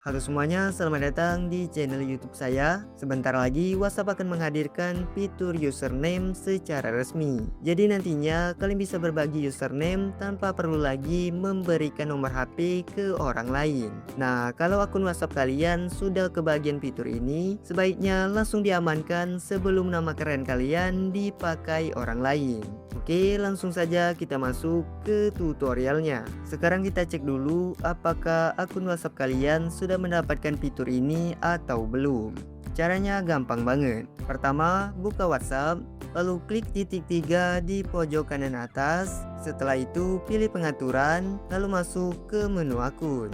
Halo semuanya, selamat datang di channel YouTube saya. Sebentar lagi WhatsApp akan menghadirkan fitur username secara resmi. Jadi nantinya kalian bisa berbagi username tanpa perlu lagi memberikan nomor HP ke orang lain. Nah, kalau akun WhatsApp kalian sudah kebagian fitur ini, sebaiknya langsung diamankan sebelum nama keren kalian dipakai orang lain. Oke, langsung saja kita masuk ke tutorialnya. Sekarang kita cek dulu apakah akun WhatsApp kalian sudah mendapatkan fitur ini atau belum. Caranya gampang banget. Pertama, buka WhatsApp, lalu klik titik 3 di pojok kanan atas. Setelah itu pilih pengaturan, lalu masuk ke menu akun.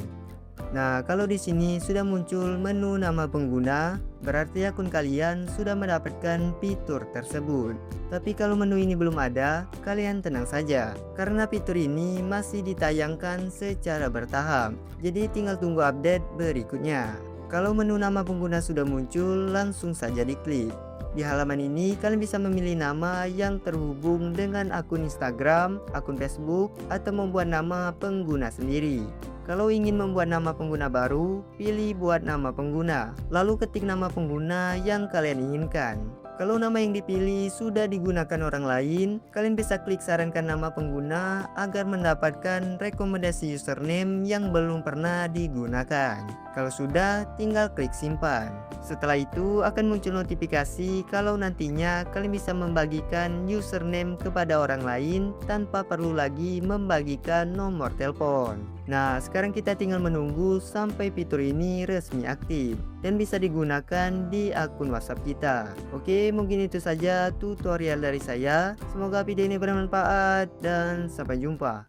Nah, kalau di sini sudah muncul menu nama pengguna, berarti akun kalian sudah mendapatkan fitur tersebut. Tapi kalau menu ini belum ada, kalian tenang saja, karena fitur ini masih ditayangkan secara bertahap. Jadi tinggal tunggu update berikutnya. Kalau menu nama pengguna sudah muncul, langsung saja diklik. Di halaman ini, kalian bisa memilih nama yang terhubung dengan akun Instagram, akun Facebook, atau membuat nama pengguna sendiri. Kalau ingin membuat nama pengguna baru, pilih buat nama pengguna, lalu ketik nama pengguna yang kalian inginkan. Kalau nama yang dipilih sudah digunakan orang lain, kalian bisa klik sarankan nama pengguna agar mendapatkan rekomendasi username yang belum pernah digunakan. Kalau sudah, tinggal klik simpan. Setelah itu akan muncul notifikasi kalau nantinya kalian bisa membagikan username kepada orang lain tanpa perlu lagi membagikan nomor telepon. Nah, sekarang kita tinggal menunggu sampai fitur ini resmi aktif dan bisa digunakan di akun WhatsApp kita. Oke, mungkin itu saja tutorial dari saya. Semoga video ini bermanfaat dan sampai jumpa.